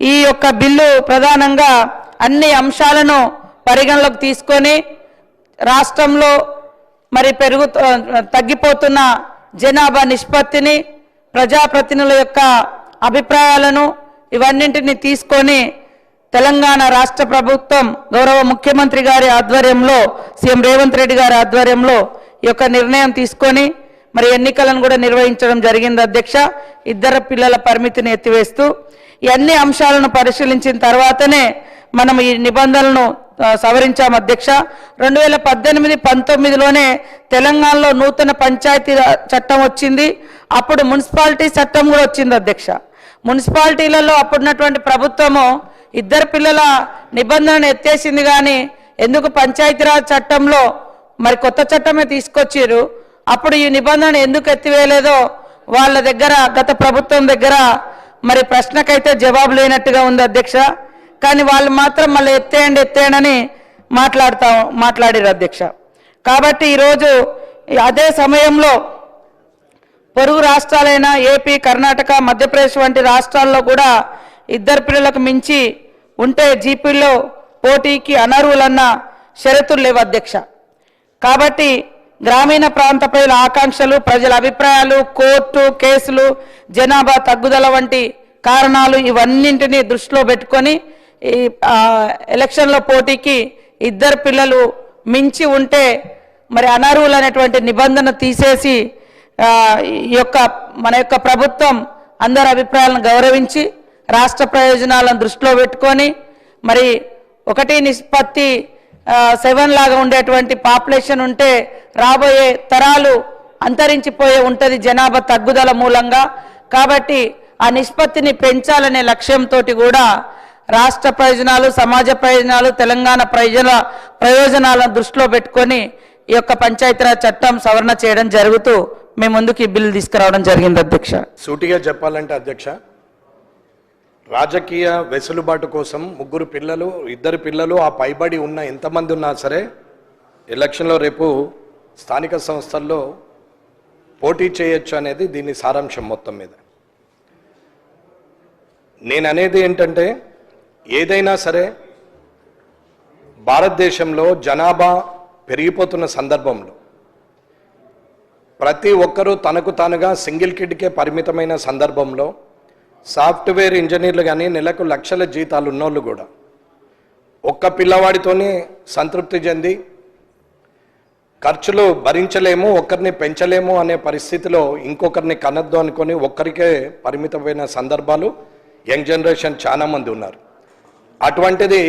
ఈ యొక్క బిల్లు ప్రధానంగా అన్ని అంశాలను పరిగణలోకి తీసుకొని రాష్ట్రంలో మరి తగ్గిపోతున్న జనాభా నిష్పత్తిని, ప్రజాప్రతినిధుల యొక్క అభిప్రాయాలను ఇవన్నింటినీ తీసుకొని తెలంగాణ రాష్ట్ర ప్రభుత్వం గౌరవ ముఖ్యమంత్రి గారి ఆధ్వర్యంలో, సీఎం రేవంత్ రెడ్డి గారి ఆధ్వర్యంలో ఈ యొక్క నిర్ణయం తీసుకొని మరి ఎన్నికలను కూడా నిర్వహించడం జరిగింది అధ్యక్ష. ఇద్దరు పిల్లల పరిమితిని ఎత్తివేస్తూ ఈ అన్ని అంశాలను పరిశీలించిన తర్వాతనే మనం ఈ నిబంధనలను సవరించాం అధ్యక్ష. 2018-19లోనే తెలంగాణలో నూతన పంచాయతీ చట్టం వచ్చింది. అప్పుడు మున్సిపాలిటీ చట్టం కూడా వచ్చింది అధ్యక్ష. మున్సిపాలిటీలలో అప్పుడున్నటువంటి ప్రభుత్వము ఇద్దరు పిల్లల నిబంధనను ఎత్తేసింది, కానీ ఎందుకు పంచాయతీరాజ్ చట్టంలో మరి కొత్త చట్టమే తీసుకొచ్చారు. అప్పుడు ఈ నిబంధన ఎందుకు ఎత్తివేయలేదో వాళ్ళ దగ్గర, గత ప్రభుత్వం దగ్గర మరి ప్రశ్నకైతే జవాబు లేనట్టుగా ఉంది అధ్యక్ష. కానీ వాళ్ళు మాత్రం మళ్ళీ ఎత్తేయండి మాట్లాడారు అధ్యక్ష. కాబట్టి ఈరోజు అదే సమయంలో పొరుగు రాష్ట్రాలైన ఏపీ, కర్ణాటక, మధ్యప్రదేశ్ వంటి రాష్ట్రాల్లో కూడా ఇద్దరు పిల్లలకు మించి ఉంటే జీపీలో పోటీకి అనర్హులన్న షరతులు లేవు అధ్యక్ష. కాబట్టి గ్రామీణ ప్రాంత ప్రజల ఆకాంక్షలు, ప్రజల అభిప్రాయాలు, కోర్టు కేసులు, జనాభా తగ్గుదల వంటి కారణాలు ఇవన్నింటినీ దృష్టిలో పెట్టుకొని ఈ ఎలక్షన్లో పోటీకి ఇద్దరు పిల్లలు మించి ఉంటే మరి అనర్హులు అనేటువంటి నిబంధన తీసేసి మన యొక్క ప్రభుత్వం అందరి అభిప్రాయాలను గౌరవించి రాష్ట్ర ప్రయోజనాలను దృష్టిలో పెట్టుకొని మరి 1:7 లాగా ఉండేటువంటి పాపులేషన్ ఉంటే రాబోయే తరాలు అంతరించిపోయే ఉంటుంది జనాభా తగ్గుదల మూలంగా. కాబట్టి ఆ నిష్పత్తిని పెంచాలనే లక్ష్యంతో కూడా రాష్ట్ర ప్రయోజనాలు, సమాజ ప్రయోజనాలు, తెలంగాణ ప్రయోజనాలను దృష్టిలో పెట్టుకొని ఈ యొక్క పంచాయతీరాజ్ చట్టం సవరణ చేయడం జరుగుతూ మేము ముందుకు ఈ బిల్లు తీసుకురావడం జరిగింది అధ్యక్ష. సూటిగా చెప్పాలంటే అధ్యక్ష, రాజకీయ వెసులుబాటు కోసం ఇద్దరు పిల్లలు ఆ పైబడి ఉన్న ఎంతమంది ఉన్నా సరే ఎలక్షన్లో రేపు స్థానిక సంస్థల్లో పోటీ చేయొచ్చు అనేది దీని సారాంశం మొత్తం మీద. నేను అనేది ఏంటంటే, ఏదైనా సరే భారతదేశంలో జనాభా పెరిగిపోతున్న సందర్భంలో ప్రతి ఒక్కరూ తనకు తానుగా సింగిల్ కిడ్కే పరిమితమైన సందర్భంలో సాఫ్ట్వేర్ ఇంజనీర్లు కానీ నెలకు లక్షల జీతాలు ఉన్నోళ్ళు కూడా ఒక్క పిల్లవాడితోనే సంతృప్తి చెంది ఖర్చులు భరించలేము, ఒక్కరిని పెంచలేము అనే పరిస్థితిలో ఇంకొకరిని కనద్దు అనుకొని ఒక్కరికే పరిమితమైన సందర్భాలు యంగ్ జనరేషన్ చాలామంది ఉన్నారు. అటువంటిది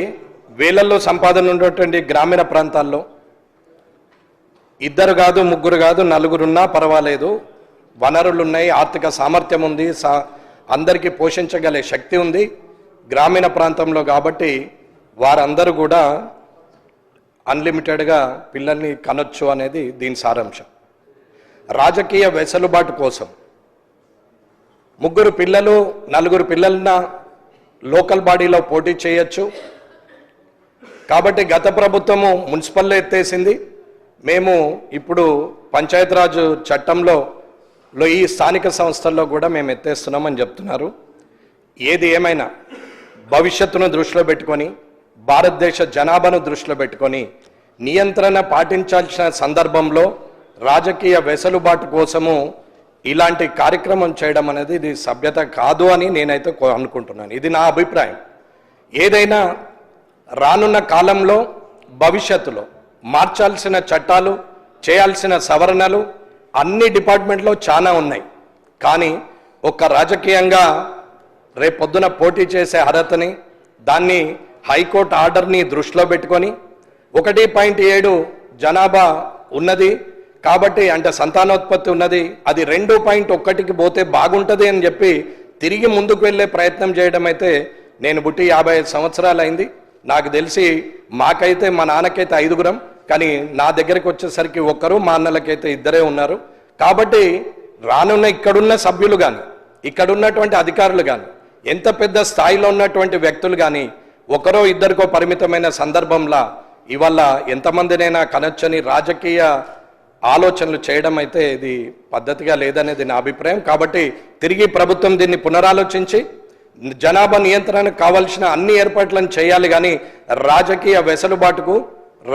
వేలల్లో సంపాదన ఉన్నటువంటి గ్రామీణ ప్రాంతాల్లో ఇద్దరు కాదు, ముగ్గురు కాదు, నలుగురున్నా పర్వాలేదు, వనరులు ఉన్నాయి, ఆర్థిక సామర్థ్యం ఉంది, అందరికీ పోషించగలే శక్తి ఉంది గ్రామీణ ప్రాంతంలో. కాబట్టి వారందరూ కూడా అన్లిమిటెడ్గా పిల్లల్ని కనొచ్చు అనేది దీని సారాంశం. రాజకీయ వెసులుబాటు కోసం 3 పిల్లలు 4 పిల్లలన లోకల్ బాడీలో పోటీ చేయొచ్చు. కాబట్టి గత ప్రభుత్వము మున్సిపల్లో ఎత్తేసింది, మేము ఇప్పుడు పంచాయతీరాజ్ చట్టంలో ఈ స్థానిక సంస్థల్లో కూడా మేము ఎత్తేస్తున్నామని చెప్తున్నారు. ఏది ఏమైనా భవిష్యత్తును దృష్టిలో పెట్టుకొని, భారతదేశ జనాభాను దృష్టిలో పెట్టుకొని నియంత్రణ పాటించాల్సిన సందర్భంలో రాజకీయ వెసులుబాటు కోసము ఇలాంటి కార్యక్రమం చేయడం అనేది ఇది సభ్యత కాదు అని నేనైతే అనుకుంటున్నాను. ఇది నా అభిప్రాయం. ఏదైనా రానున్న కాలంలో భవిష్యత్తులో మార్చాల్సిన చట్టాలు, చేయాల్సిన సవరణలు అన్ని డిపార్ట్మెంట్లో చాలా ఉన్నాయి. కానీ ఒక రాజకీయంగా రేపొద్దున పోటీ చేసే అర్హతని, దాన్ని హైకోర్టు ఆర్డర్ని దృష్టిలో పెట్టుకొని 1.7 జనాభా ఉన్నది కాబట్టి, అంటే సంతానోత్పత్తి ఉన్నది, అది 2.1కి పోతే బాగుంటుంది అని చెప్పి తిరిగి ముందుకు వెళ్ళే ప్రయత్నం చేయడం అయితే, నేను పుట్టి 55 సంవత్సరాలు అయింది. నాకు తెలిసి మాకైతే మా నాన్నకైతే 5గురం, కానీ నా దగ్గరికి వచ్చేసరికి ఒక్కరు, మా అన్నలకైతే 2 ఉన్నారు. కాబట్టి రానున్న ఇక్కడున్న సభ్యులు కానీ, ఇక్కడున్నటువంటి అధికారులు కానీ, ఎంత పెద్ద స్థాయిలో ఉన్నటువంటి వ్యక్తులు కానీ ఒకరో ఇద్దరికో పరిమితమైన సందర్భంలో ఇవాళ ఎంతమందినైనా కనొచ్చని రాజకీయ ఆలోచనలు చేయడం అయితే ఇది పద్ధతిగా లేదనేది నా అభిప్రాయం. కాబట్టి తిరిగి ప్రభుత్వం దీన్ని పునరాలోచించి జనాభా నియంత్రణకు కావాల్సిన అన్ని ఏర్పాట్లను చేయాలి, కానీ రాజకీయ వెసులుబాటుకు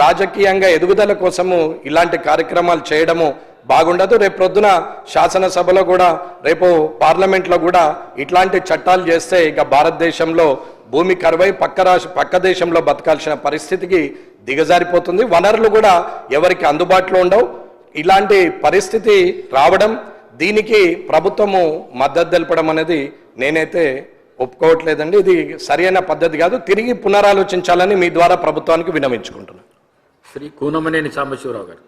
రాజకీయంగా ఎదుగుదల కోసము ఇలాంటి కార్యక్రమాలు చేయడము బాగుండదు. రేపు ప్రొద్దున శాసనసభలో కూడా, రేపు పార్లమెంట్లో కూడా ఇట్లాంటి చట్టాలు చేస్తే ఇక భారతదేశంలో భూమి కరువై పక్క దేశంలో బతకాల్సిన పరిస్థితికి దిగజారిపోతుంది. వనరులు కూడా ఎవరికి అందుబాటులో ఉండవు. ఇలాంటి పరిస్థితి రావడం, దీనికి ప్రభుత్వము మద్దతు తెలపడం అనేది నేనైతే ఒప్పుకోవట్లేదండి. ఇది సరైన పద్ధతి కాదు. తిరిగి పునరాలోచించాలని మీ ద్వారా ప్రభుత్వానికి విన్నవించుకుంటున్నాను. శ్రీ కూనమనేని సాంబశివరావు గారు.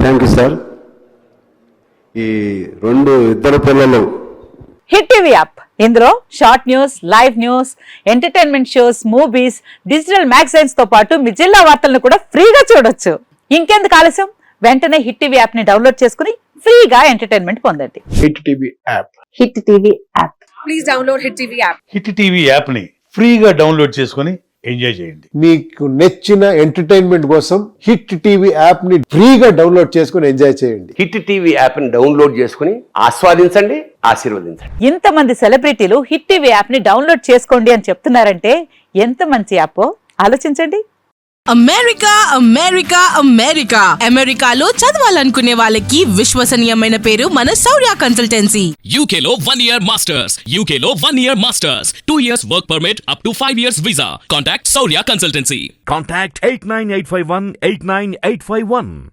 Thank you sir. ఈ ఇద్దరు పిల్లలు హిట్ టీవీ యాప్, ఇందులో short news, live news, entertainment shows, movies, digital magazines తో పాటు మీ జిల్లా వార్తలను కూడా ఫ్రీగా చూడొచ్చు. ఇంకెందుకు ఆలస్యం, వెంటనే హిట్ టీవీ యాప్ ని డౌన్లోడ్ చేసుకుని ఫ్రీగా ఎంటర్టైన్మెంట్ పొందండి. Hit TV app. Hit TV app. Please download Hit TV app. Hit TV యాప్ని ఫ్రీగా డౌన్లోడ్ చేసుకొని ఎంజాయ్ చేయండి. మీకు నచ్చిన ఎంటర్టైన్మెంట్ కోసం హిట్ టీవీ యాప్ ని ఫ్రీగా డౌన్లోడ్ చేసుకుని ఎంజాయ్ చేయండి. హిట్ టీవీ యాప్ని డౌన్లోడ్ చేసుకుని ఆస్వాదించండి, ఆశీర్వదించండి. ఇంతమంది సెలబ్రిటీలు హిట్ టీవీ యాప్ ని డౌన్లోడ్ చేసుకోండి అని చెప్తున్నారంటే ఎంత మంచి యాప్ ఆలోచించండి. అమెరికా అమెరికా అమెరికా అమెరికాలో చదవాలనుకునే వాళ్ళకి విశ్వసనీయమైన పేరు మన శౌర్య కన్సల్టెన్సీ. UK లో 1 year masters. UK లో 1 year masters. 2 years work permit up to 5 years visa. Contact Saurya Consultancy. Contact 89851 89851.